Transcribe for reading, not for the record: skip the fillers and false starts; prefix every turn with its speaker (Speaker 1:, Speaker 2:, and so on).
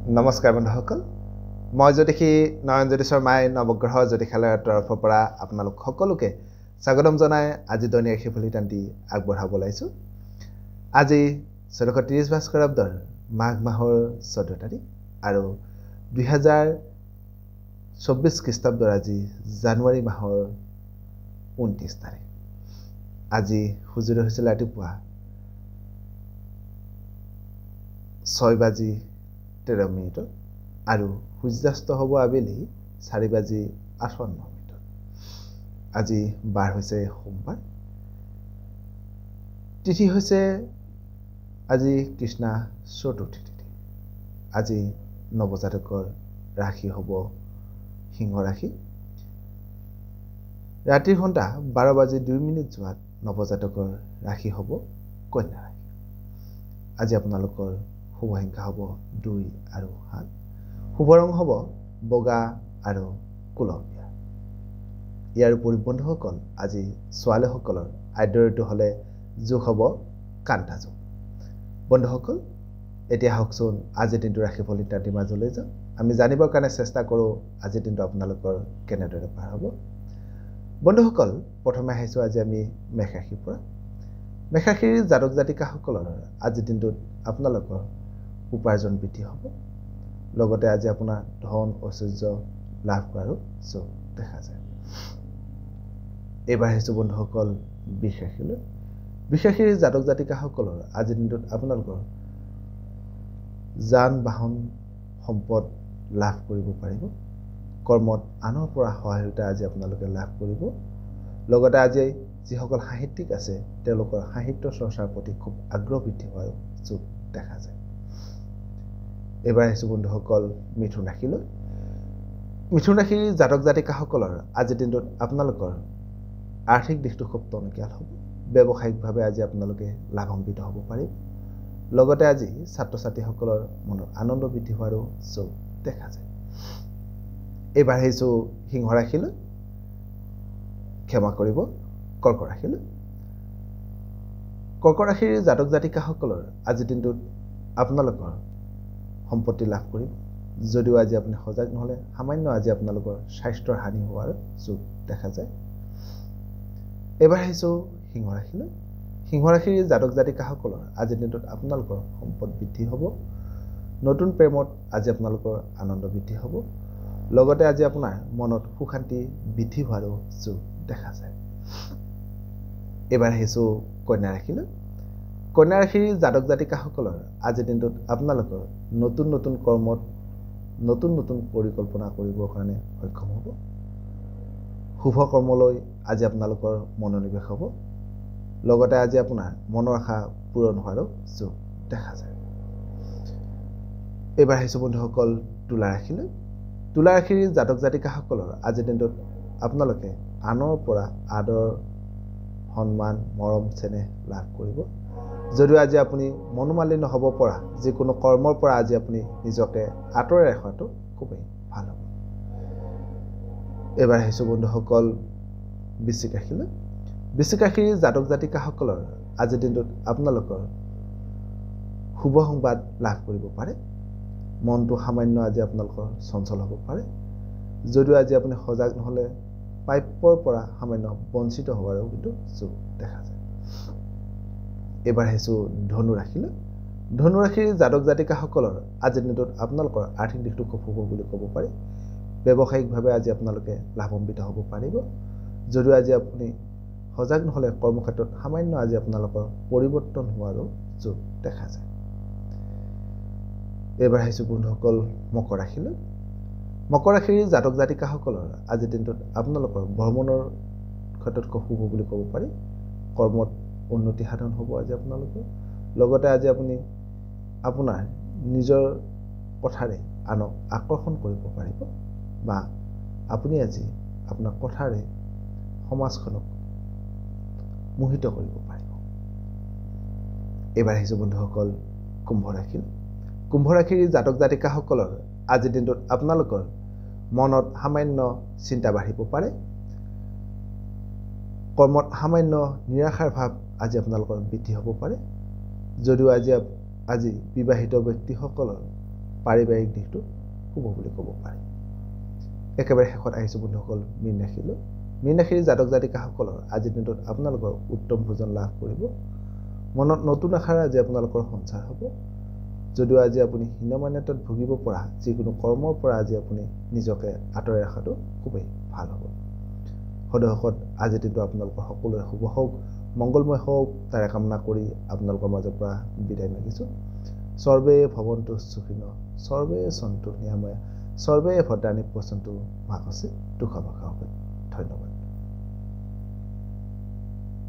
Speaker 1: নমস্কাৰ বন্ধুসকল মই জ্যোতিষী নয়নজ্যোতি শৰ্মাই নৱগ্ৰহ জ্যোতিষালয়ৰ তৰফৰ পৰা আপোনালোক সকলোকে স্বাগতম জনাই আজি দৈনিক ৰাশিফল হিতান্তি আগবঢ়াব ওলাইছোঁ। আজি 1430 ভাস্কৰাব্দৰ মাঘ মাহৰ 14 তাৰিখ আৰু 2024 খ্ৰীষ্টাব্দৰ আজি জানুৱাৰী মাহৰ 29 তাৰিখ। আজি সূৰ্যোদয় হৈছিল ৰাতিপুৱা 6:13 আৰু সূৰ্যাস্ত হ'ব আবেলি 4:58। আজি বাৰ হৈছে সোমবাৰ, তিথি হৈছে আজি কৃষ্ণা চতুৰ্থী তিথি। আজি নৱজাতকৰ ৰাশি হ'ব সিংহ ৰাশি। ৰাতিৰ ঘণ্টা 12:02 যোৱাত নৱজাতকৰ ৰাশি হ'ব কন্যা ৰাশি। আজি আপোনালোকৰ শুভ সংখ্যা হ'ব 2 আৰু 7। শুভ ৰং হ'ব বগা আৰু কুলপীয়া। ইয়াৰ উপৰি বন্ধুসকল আজি ছোৱালীসকলৰ আদ্য ঋতু হ'লে যোগ হ'ব কান্তা যোগ। বন্ধুসকল এতিয়া আহকচোন আজিৰ দিনটো ৰাশিফল ইত্যাদিৰ মাজলৈ যাওঁ। আমি জানিবৰ কাৰণে চেষ্টা কৰোঁ আজিৰ দিনটো আপোনালোকৰ কেনেদৰে পাৰ হ'ব। বন্ধুসকল প্ৰথমে আহিছোঁ আজি আমি মেষ ৰাশিৰ পৰা। মেষ ৰাশিৰ জাতক জাতিকাসকলৰ আজিৰ দিনটোত আপোনালোকৰ উপাৰ্জন বৃদ্ধি হ'ব। লগতে আজি আপোনাৰ ধন ঐশ্বৰ্য লাভ কৰাৰো যোগ দেখা যায়। এইবাৰ আহিছোঁ বন্ধুসকল বৃষ ৰাশিলৈ। বৃষ ৰাশিৰ জাতক জাতিকাসকলৰ আজিৰ দিনটোত আপোনালোকৰ যান বাহন সম্পদ লাভ কৰিব পাৰিব। কৰ্মত আনৰ পৰা সহায়তা আজি আপোনালোকে লাভ কৰিব। লগতে আজি যিসকল সাহিত্যিক আছে তেওঁলোকৰ সাহিত্য চৰ্চাৰ প্ৰতি খুব আগ্ৰহ বৃদ্ধি হোৱাৰ যোগ দেখা যায়। এইবাৰ আহিছোঁ বন্ধুসকল মিথুন ৰাশিলৈ। মিথুন ৰাশিৰ জাতক জাতিকাসকলৰ আজিৰ দিনটোত আপোনালোকৰ আৰ্থিক দিশটো খুব টনকিয়াল হ'ব। ব্যৱসায়িকভাৱে আজি আপোনালোকে লাভান্বিত হ'ব পাৰিব। লগতে আজি ছাত্ৰ ছাত্ৰীসকলৰ মনত আনন্দ বৃদ্ধি হোৱাৰো যোগ দেখা যায়। এইবাৰ আহিছোঁ সিংহ ৰাশিলৈ, ক্ষমা কৰিব কৰ্ক ৰাশিলৈ। কৰ্ক ৰাশিৰ জাতক জাতিকাসকলৰ আজিৰ দিনটোত আপোনালোকৰ সম্পত্তি লাভ কৰিব। যদিও আজি আপুনি সজাগ নহ'লে সামান্য আজি আপোনালোকৰ স্বাস্থ্যৰ হানি হোৱাৰ যোগ দেখা যায়। এইবাৰ আহিছোঁ সিংহ ৰাশিলৈ। সিংহ ৰাশিৰ জাতক জাতিকাসকলৰ আজিৰ দিনটোত আপোনালোকৰ সম্পদ বৃদ্ধি হ'ব। নতুন প্ৰেমত আজি আপোনালোকৰ আনন্দ বৃদ্ধি হ'ব। লগতে আজি আপোনাৰ মনত সুখ শান্তি বৃদ্ধি হোৱাৰো যোগ দেখা যায়। এইবাৰ আহিছোঁ কন্যা ৰাশিলৈ। কন্যা ৰাশিৰ জাতক জাতিকাসকলৰ আজিৰ দিনটোত আপোনালোকৰ নতুন নতুন কৰ্মত নতুন নতুন পৰিকল্পনা কৰিবৰ কাৰণে সক্ষম হ'ব। শুভ কৰ্মলৈ আজি আপোনালোকৰ মনোনিৱেশ হ'ব। লগতে আজি আপোনাৰ মনৰ আশা পূৰণ হোৱাৰো যোগ দেখা যায়। এইবাৰ আহিছোঁ বন্ধুসকল তুলা ৰাশিলৈ। তুলা ৰাশিৰ জাতক জাতিকাসকলৰ আজিৰ দিনটোত আপোনালোকে আনৰ পৰা আদৰ সন্মান মৰম চেনেহ লাভ কৰিব। যদিও আজি আপুনি মনোমালিন্য হ'ব পৰা যিকোনো কৰ্মৰ পৰা আজি আপুনি নিজকে আঁতৰাই ৰখাটো খুবেই ভাল হ'ব। এইবাৰ আহিছোঁ বন্ধুসকল বৃশ্চিক ৰাশিলৈ। বৃশ্চিক ৰাশিৰ জাতক জাতিকাসকলৰ আজিৰ দিনটোত আপোনালোকৰ শুভ সংবাদ লাভ কৰিব পাৰে। মনটো সামান্য আজি আপোনালোকৰ চঞ্চল হ'ব পাৰে। যদিও আজি আপুনি সজাগ নহ'লে প্ৰাপ্যৰ পৰা সামান্য বঞ্চিত হোৱাৰো কিন্তু যোগ দেখা যায়। এইবাৰ আহিছোঁ ধনু ৰাশিলৈ। ধনু ৰাশিৰ জাতক জাতিকাসকলৰ আজিৰ দিনটোত আপোনালোকৰ আৰ্থিক দিশটো খুব শুভ বুলি ক'ব পাৰি। ব্যৱসায়িকভাৱে আজি আপোনালোকে লাভান্বিত হ'ব পাৰিব। যদিও আজি আপুনি সজাগ নহ'লে কৰ্মক্ষেত্ৰত সামান্য আজি আপোনালোকৰ পৰিৱৰ্তন হোৱাৰো যোগ দেখা যায়। এইবাৰ আহিছোঁ বন্ধুসকল মকৰ ৰাশিলৈ। মকৰ ৰাশিৰ জাতক জাতিকাসকলৰ আজিৰ দিনটোত আপোনালোকৰ ভ্ৰমণৰ ক্ষেত্ৰত খুব শুভ বুলি ক'ব পাৰি। কৰ্মত উন্নতি সাধন হ'ব আজি আপোনালোকৰ। লগতে আজি আপুনি আপোনাৰ নিজৰ কথাৰে আনক আকৰ্ষণ কৰিব পাৰিব বা আপুনি আজি আপোনাৰ কথাৰে সমাজখনক মোহিত কৰিব পাৰিব। এইবাৰ আহিছোঁ বন্ধুসকল কুম্ভ ৰাশিলৈ। কুম্ভ ৰাশিৰ জাতক জাতিকাসকলৰ আজিৰ দিনটোত আপোনালোকৰ মনত সামান্য চিন্তা বাঢ়িব পাৰে। কৰ্মত সামান্য নিৰাশাৰ ভাৱ আজি আপোনালোকৰ বৃদ্ধি হ'ব পাৰে। যদিও আজি বিবাহিত ব্যক্তিসকলৰ পাৰিবাৰিক দিশটো শুভ বুলি ক'ব পাৰি একেবাৰে শেষত আহিছোঁ বন্ধুসকল মীন ৰাশিলৈ মীন ৰাশিৰ জাতক জাতিকাসকলৰ আজিৰ দিনটোত আপোনালোকৰ উত্তম ভোজন লাভ কৰিব মনত নতুন আশাৰে আজি আপোনালোকৰ সঞ্চাৰ হ'ব যদিও আজি আপুনি হীনমান্যতাত ভুগিব পৰা যিকোনো কৰ্মৰ পৰা আজি আপুনি নিজকে আঁতৰাই ৰখাটো খুবেই ভাল হ'ব সদহকত আজিৰ দিনটো আপোনালোকৰ সকলোৰে শুভ হওক মংগলময় হওক তাৰে কামনা কৰি আপোনালোকৰ মাজৰ পৰা বিদায় মাগিছোঁ সৰ্বে ভৱন্তু সুখিনঃ সৰ্বে সন্তু নিৰাময়া সৰ্বে ভদ্ৰাণি পশ্যন্তু মা কশ্চিৎ দুঃখভাগ্যঃ ধন্যবাদ